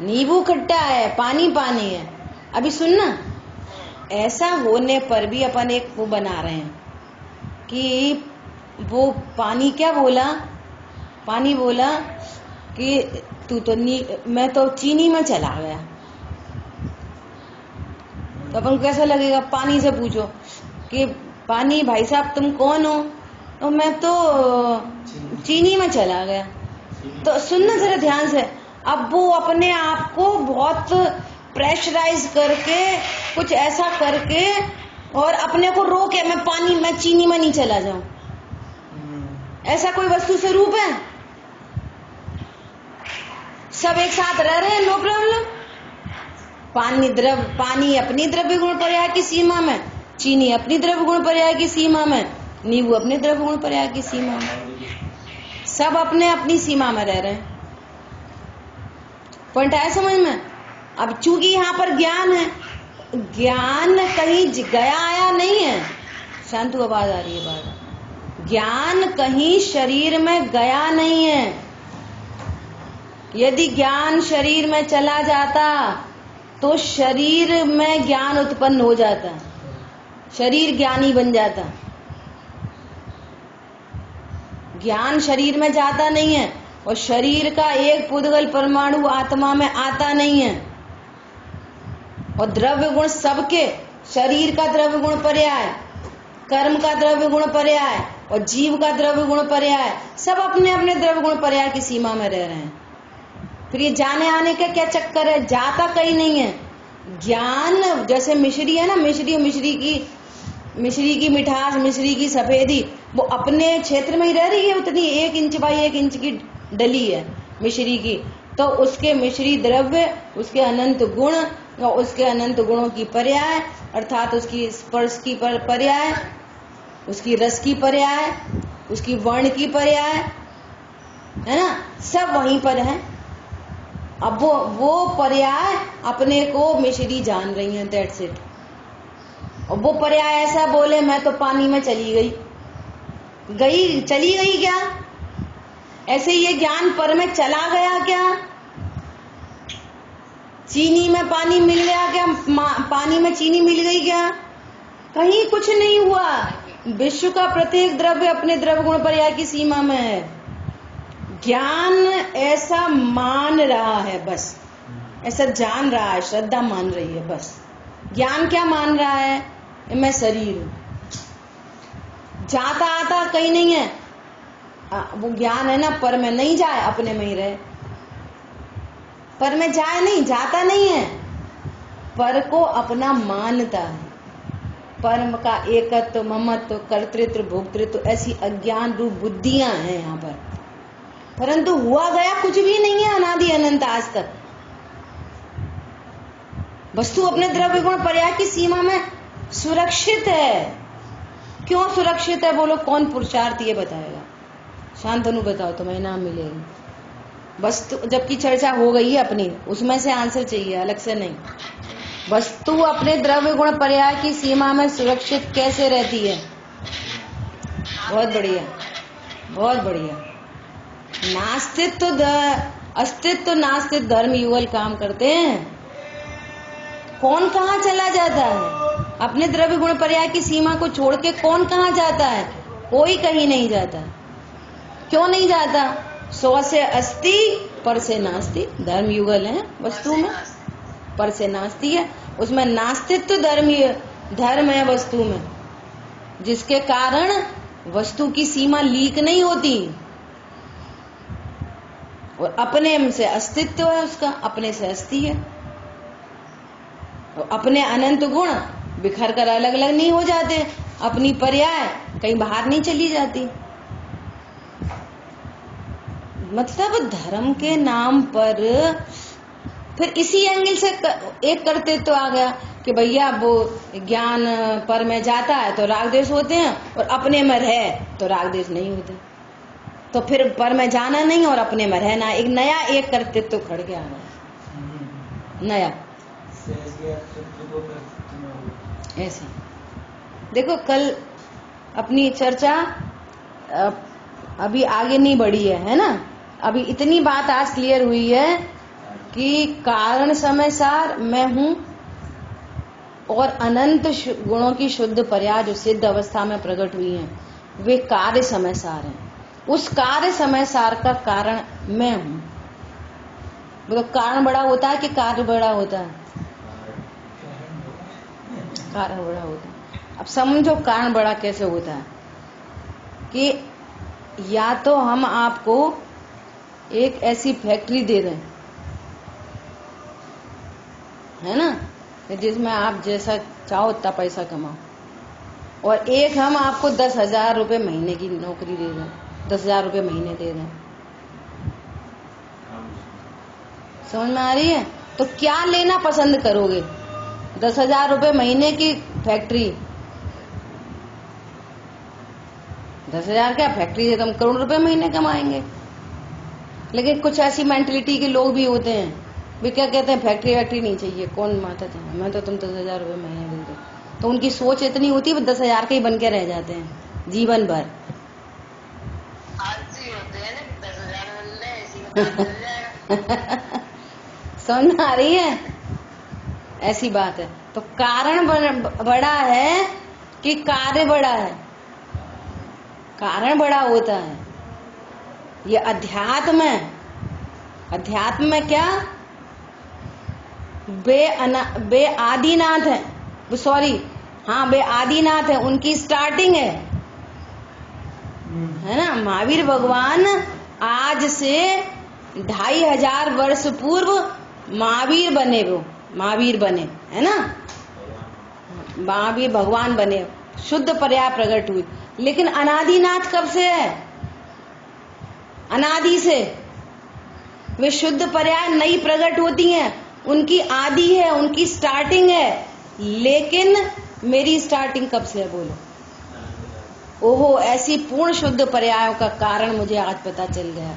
नींबू खट्टा है, पानी पानी है। अभी सुनना, ऐसा होने पर भी अपन एक वो बना रहे हैं कि वो पानी क्या बोला? पानी बोला कि तू तो मैं तो चीनी में चला गया। तो अपन को कैसा लगेगा? पानी से पूछो कि पानी भाई साहब तुम कौन हो? तो मैं तो चीनी में चला गया। तो सुनना जरा ध्यान से। अब वो अपने आप को बहुत प्रेशराइज करके कुछ ऐसा करके और अपने को रोके मैं चीनी में नहीं चला जाऊं। ऐसा कोई वस्तु स्वरूप है? सब एक साथ रह रहे हैं, नो प्रॉब्लम। पानी अपनी द्रव्य गुण पर्याय की सीमा में, चीनी अपनी द्रव्य गुण पर्याय की सीमा में, नींबू अपने द्रव्य गुण पर्याय की सीमा में, सब अपने अपनी सीमा में रह रहे हैं। पॉइंट आया समझ में? अब चूंकि यहाँ पर ज्ञान है, ज्ञान कहीं गया आया नहीं है। शांतु, आवाज आ रही है बाहर? ज्ञान कहीं शरीर में गया नहीं है। यदि ज्ञान शरीर में चला जाता तो शरीर में ज्ञान उत्पन्न हो जाता, शरीर ज्ञानी बन जाता। ज्ञान शरीर में जाता नहीं है और शरीर का एक पुद्गल परमाणु आत्मा में आता नहीं है। और द्रव्य गुण सबके, शरीर का द्रव्य गुण पर्याय, कर्म का द्रव्य गुण पर्याय और जीव का द्रव्य गुण पर्याय, सब अपने अपने द्रव्य गुण पर्याय की सीमा में रह रहे हैं। फिर ये जाने आने का क्या चक्कर है? जाता कहीं नहीं है। ज्ञान जैसे मिश्री है ना, मिश्री की मिठास, मिश्री की सफेदी, वो अपने क्षेत्र में ही रह रही है। उतनी 1 इंच बाई 1 इंच की डली है मिश्री की, तो उसके मिश्री द्रव्य, उसके अनंत गुण और उसके अनंत गुणों की पर्याय, अर्थात उसकी स्पर्श की पर्याय, उसकी रस की पर्याय, उसकी वर्ण की पर्याय, है ना, सब वहीं पर है। अब वो पर्याय अपने को मिश्री जान रही है, दैट्स इट। और वो पर्याय ऐसा बोले मैं तो पानी में चली गई क्या? ऐसे ये ज्ञान पर में चला गया क्या? चीनी में पानी मिल गया क्या? पानी में चीनी मिल गई क्या? कहीं कुछ नहीं हुआ। विश्व का प्रत्येक द्रव्य अपने द्रव्य गुण पर्याय की सीमा में है। ज्ञान ऐसा मान रहा है, बस ऐसा जान रहा है, श्रद्धा मान रही है, बस। ज्ञान क्या मान रहा है? मैं शरीर हूं, जाता आता कहीं नहीं है। वो ज्ञान है ना, पर में नहीं जाए, अपने में ही रहे। पर में जाए नहीं, जाता नहीं है, पर को अपना मानता है। परम का एकत्व, ममत्व, कर्तृत्व, भोक्तृत्व, ऐसी अज्ञान रूप बुद्धियां हैं यहाँ पर। परंतु हुआ गया कुछ भी नहीं है अनादि अनंत आज तक। वस्तु अपने द्रव्य गुण पर्याय की सीमा में सुरक्षित है। क्यों सुरक्षित है बोलो? कौन पुरुषार्थ ये बताएगा? शांतनु बताओ, तुम्हें इनाम मिलेगी। वस्तु जबकि चर्चा हो गई है अपनी, उसमें से आंसर चाहिए, अलग से नहीं। वस्तु अपने द्रव्य गुण पर्याय की सीमा में सुरक्षित कैसे रहती है? बहुत बढ़िया, बहुत बढ़िया। नास्तित्व अस्तित्व नास्तित्व धर्म युगल काम करते हैं। कौन कहाँ चला जाता है? अपने द्रव्य गुण पर्याय की सीमा को छोड़ के कौन कहाँ जाता है? कोई कहीं नहीं जाता। क्यों नहीं जाता? स्व से अस्ति पर से नास्ति, धर्म युगल है वस्तु में, पर से नास्ति है, उसमें नास्तित्व धर्म है वस्तु में, जिसके कारण वस्तु की सीमा लीक नहीं होती। और अपने से अस्तित्व है उसका, अपने से अस्ति है। और अपने अनंत गुण बिखर कर अलग अलग नहीं हो जाते, अपनी पर्याय कहीं बाहर नहीं चली जाती। मतलब धर्म के नाम पर फिर इसी एंगल से एक कर्तृत्व तो आ गया कि भैया वो ज्ञान पर में जाता है तो राग द्वेष होते हैं और अपने में रहे तो राग द्वेष नहीं होते। तो फिर पर में जाना नहीं और अपने में रहना, एक नया एक कर्तृत्व खड़ गया है, नया। ऐसे देखो, कल अपनी चर्चा अभी आगे नहीं बढ़ी है ना। अभी इतनी बात आज क्लियर हुई है कि कारण समय सार मैं हूं और अनंत गुणों की शुद्ध पर्याय जो सिद्ध अवस्था में प्रकट हुई हैं वे कार्य समय सार हैं। उस कार्य समय सार का कारण मैं हूं। मतलब कारण बड़ा होता है कि कार्य बड़ा होता है? कारण बड़ा होता है। अब समझो कारण बड़ा कैसे होता है कि या तो हम आपको एक ऐसी फैक्ट्री दे दें, है ना, जिसमें आप जैसा चाहो उतना पैसा कमाओ, और एक हम आपको 10,000 रुपये महीने की नौकरी दे दें, 10,000 रुपये महीने दे दें। समझ में आ रही है? तो क्या लेना पसंद करोगे? 10,000 रुपये महीने की फैक्ट्री? 10,000 क्या फैक्ट्री से हम करोड़ रुपए महीने कमाएंगे। लेकिन कुछ ऐसी मेंटलिटी के लोग भी होते हैं, वे क्या कहते हैं, फैक्ट्री वैक्ट्री नहीं चाहिए, कौन माता था, मैं तो तुम 10,000 रुपये महीने दे दो। तो उनकी सोच इतनी होती है, वो 10,000 के ही बन के रह जाते हैं जीवन भर। समझ में आ रही है? ऐसी बात है। तो कारण बड़ा है कि कार्य बड़ा है? कारण बड़ा होता है। ये अध्यात्म है। अध्यात्म में क्या बे आदिनाथ है, सॉरी, हाँ, बे आदिनाथ है, उनकी स्टार्टिंग है ना। महावीर भगवान आज से 2,500 वर्ष पूर्व महावीर बने, वो महावीर बने, है ना, महावीर भगवान बने, शुद्ध पर्याय प्रकट हुई। लेकिन अनादिनाथ कब से है? अनादि से। वे शुद्ध पर्याय नई प्रकट होती हैं, उनकी आदि है, उनकी स्टार्टिंग है। लेकिन मेरी स्टार्टिंग कब से है बोलो? ओहो, ऐसी पूर्ण शुद्ध पर्यायों का कारण मुझे आज पता चल गया।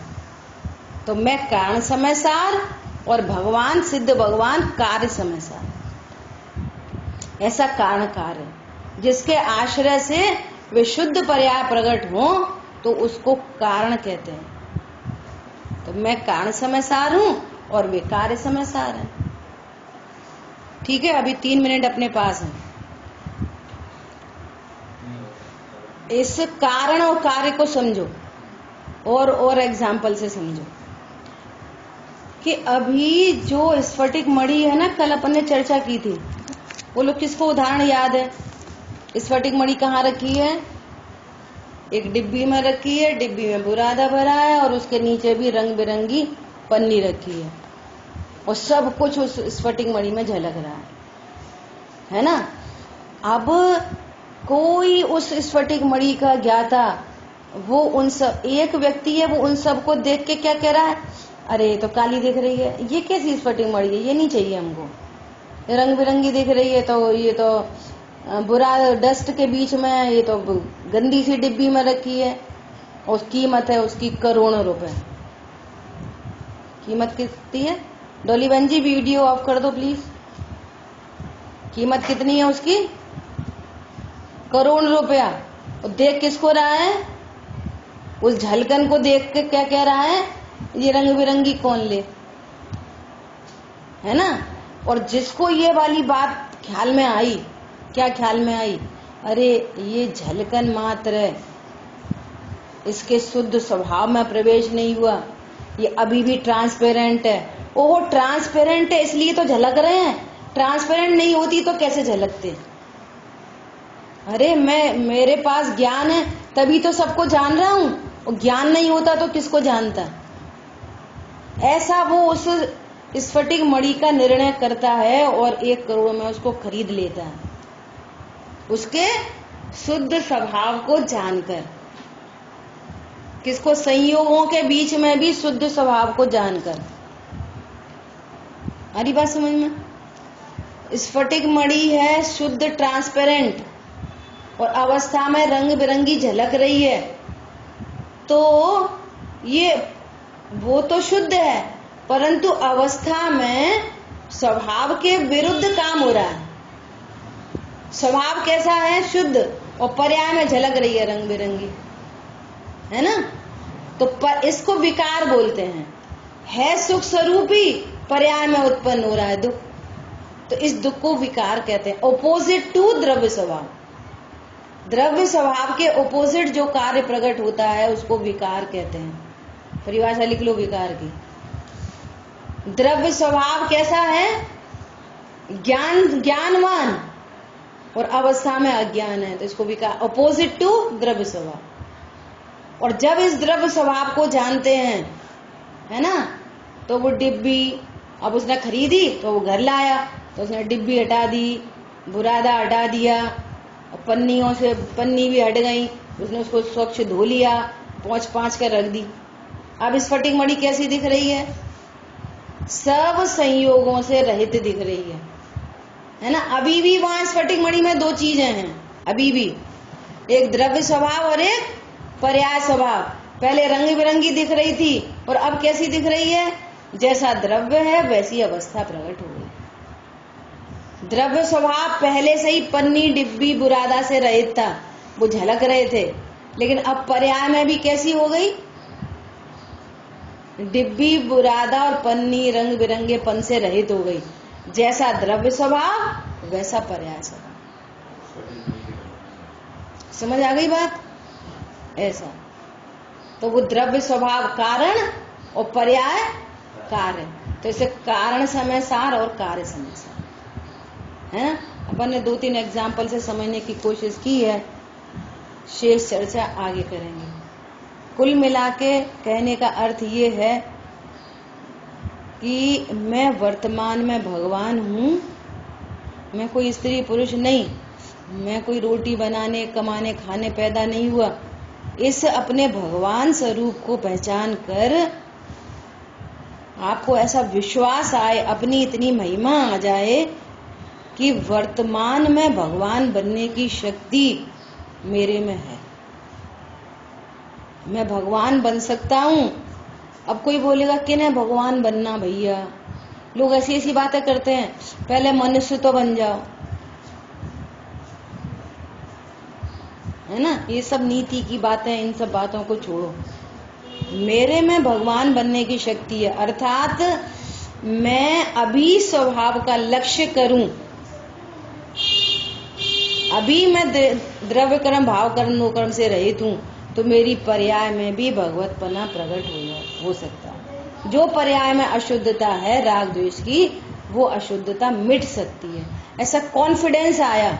तो मैं कारण समय सार और भगवान सिद्ध भगवान कार्य समय सार, ऐसा कारण कार्य जिसके आश्रय से वे शुद्ध पर्याय प्रकट हो तो उसको कारण कहते हैं। तो मैं कारण समय सार हूं और वे कार्य समय सार हैं। ठीक है, अभी 3 मिनट अपने पास है। इस कारण और कार्य को समझो और एग्जाम्पल से समझो कि अभी जो स्फटिक मणि है ना, कल अपन ने चर्चा की थी, वो लोग किसको उदाहरण याद है? स्फटिक मणि कहाँ रखी है? एक डिब्बी में रखी है, डिब्बी में बुरादा भरा है और उसके नीचे भी रंग बिरंगी पन्नी रखी है और सब कुछ उस स्फटिक मणि में झलक रहा है ना। अब कोई उस स्फटिक मणि का ज्ञाता, वो उन सब, एक व्यक्ति है, वो उन सबको देख के क्या कह रहा है, अरे तो काली दिख रही है, ये कैसी स्फटिक मणि है, ये नहीं चाहिए हमको, रंग बिरंगी दिख रही है, तो ये तो बुरा डस्ट के बीच में, ये तो गंदी सी डिब्बी में रखी है और कीमत है उसकी करोड़ों रुपए। कीमत कितनी है? डॉली बहन जी वीडियो ऑफ कर दो प्लीज। कीमत कितनी है उसकी? करोड़ रुपया। और देख किसको रहा है? उस झलकन को देख के क्या कह रहा है, ये रंग बिरंगी कौन ले, है ना। और जिसको ये वाली बात ख्याल में आई, क्या ख्याल में आई, अरे ये झलकन मात्र है, इसके शुद्ध स्वभाव में प्रवेश नहीं हुआ, ये अभी भी ट्रांसपेरेंट है। ओहो, ट्रांसपेरेंट है इसलिए तो झलक रहे हैं, ट्रांसपेरेंट नहीं होती तो कैसे झलकते? अरे मेरे पास ज्ञान है तभी तो सबको जान रहा हूं, और ज्ञान नहीं होता तो किसको जानता? ऐसा वो उस स्फटिक मणि का निर्णय करता है और 1 करोड़ में उसको खरीद लेता है, उसके शुद्ध स्वभाव को जानकर। किसको? संयोगों के बीच में भी शुद्ध स्वभाव को जानकर। हमारी बात समझ में? स्फटिक मणि है शुद्ध ट्रांसपेरेंट और अवस्था में रंग बिरंगी झलक रही है, तो ये वो तो शुद्ध है, परंतु अवस्था में स्वभाव के विरुद्ध काम हो रहा है। स्वभाव कैसा है? शुद्ध, और पर्याय में झलक रही है रंग बिरंगी, है ना? तो इसको विकार बोलते हैं। है सुख स्वरूपी, पर्याय में उत्पन्न हो रहा है दुख, तो इस दुख को विकार कहते हैं। ओपोजिट टू द्रव्य स्वभाव, द्रव्य स्वभाव के ओपोजिट जो कार्य प्रकट होता है उसको विकार कहते हैं। परिभाषा लिख लो विकार की। द्रव्य स्वभाव कैसा है? ज्ञानवान, और अवस्था में अज्ञान है, तो इसको विकार, अपोजिट टू द्रव्य स्वभाव। और जब इस द्रव्य स्वभाव को जानते हैं, है ना, तो वो डिब्बी अब उसने खरीदी तो वो घर लाया, तो उसने डिब्बी हटा दी, बुरादा हटा दिया, और पन्नियों से पन्नी भी हट गई, उसने उसको स्वच्छ धो लिया, पोंछ पांछ कर रख दी। अब स्फटिक मणि कैसी दिख रही है? सब संयोगों से रहित दिख रही है ना? अभी भी वहां स्फटिक मणि में दो चीजें हैं, अभी भी, एक द्रव्य स्वभाव और एक पर्याय स्वभाव। पहले रंग बिरंगी दिख रही थी, और अब कैसी दिख रही है? जैसा द्रव्य है वैसी अवस्था प्रकट हो गई। द्रव्य स्वभाव पहले से ही पन्नी डिब्बी बुरादा से रहित था, वो झलक रहे थे, लेकिन अब पर्याय में भी कैसी हो गई? डिब्बी बुरादा और पन्नी रंग बिरंगे पन से रहित हो गई। जैसा द्रव्य स्वभाव वैसा पर्याय स्वभाव। समझ आ गई बात? ऐसा, तो वो द्रव्य स्वभाव कारण और पर्याय कार्य, तो इसे कारण समय सार और कार्य समय सार, है ना? अपन ने 2-3 एग्जाम्पल से समझने की कोशिश की है, शेष चर्चा आगे करेंगे। कुल मिला के कहने का अर्थ ये है कि मैं वर्तमान में भगवान हूँ, मैं कोई स्त्री पुरुष नहीं, मैं कोई रोटी बनाने कमाने खाने पैदा नहीं हुआ। इस अपने भगवान स्वरूप को पहचान कर आपको ऐसा विश्वास आए, अपनी इतनी महिमा आ जाए कि वर्तमान में भगवान बनने की शक्ति मेरे में है, मैं भगवान बन सकता हूँ। अब कोई बोलेगा कि नहीं भगवान बनना भैया, लोग ऐसी ऐसी बातें करते हैं, पहले मनुष्य तो बन जाओ, है ना? ये सब नीति की बातें, इन सब बातों को छोड़ो। मेरे में भगवान बनने की शक्ति है, अर्थात मैं अभी स्वभाव का लक्ष्य करूं, अभी मैं द्रव्य कर्म भाव कर्म नो कर्म से रहित हूं, तो मेरी पर्याय में भी भगवतपना प्रकट हो सकता है। जो पर्याय में अशुद्धता है राग द्वेष की, वो अशुद्धता मिट सकती है, ऐसा कॉन्फिडेंस आया।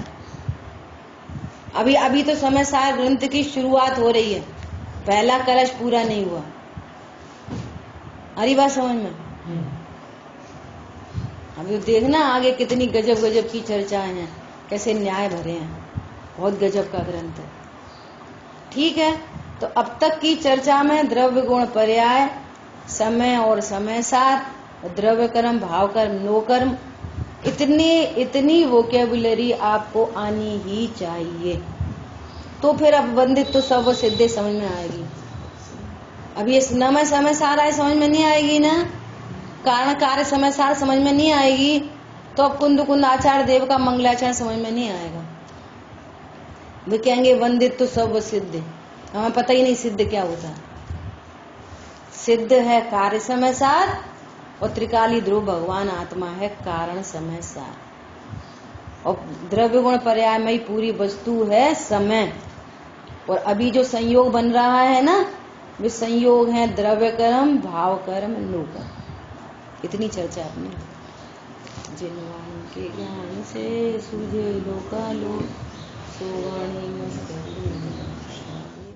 अभी तो समय सार ग्रंथ की शुरुआत हो रही है, पहला कलश पूरा नहीं हुआ। अरे बात समझ में? अभी देखना आगे कितनी गजब गजब की चर्चाएं हैं, कैसे न्याय भरे हैं, बहुत गजब का ग्रंथ है। ठीक है, तो अब तक की चर्चा में द्रव्य गुण पर्याय, समय और समय सार, द्रव्य कर्म भाव कर्म नो कर्म, इतनी वोकेबुलरी आपको आनी ही चाहिए, तो फिर अब वंदित तो सब सिद्धे समझ में आएगी। अब ये समय समय सार आए समझ में नहीं आएगी ना, कारण कार्य समय सार समझ में नहीं आएगी, तो अब कुंद आचार्य देव का मंगलाचरण समझ में नहीं आएगा। वे कहेंगे वंदित तो सब सिद्ध, हमें पता ही नहीं सिद्ध क्या होता है। सिद्ध है कार्य समय सार, और त्रिकाली ध्रुव भगवान आत्मा है कारण समय सार, और द्रव्य गुण पर्याय में ही पूरी वस्तु है समय। और अभी जो संयोग बन रहा है ना, वे संयोग है द्रव्य कर्म भाव कर्म नो कर्म। इतनी चर्चा आपने। जिनवान के ज्ञान से सूझे लोकालोक, सो वाणी मस्त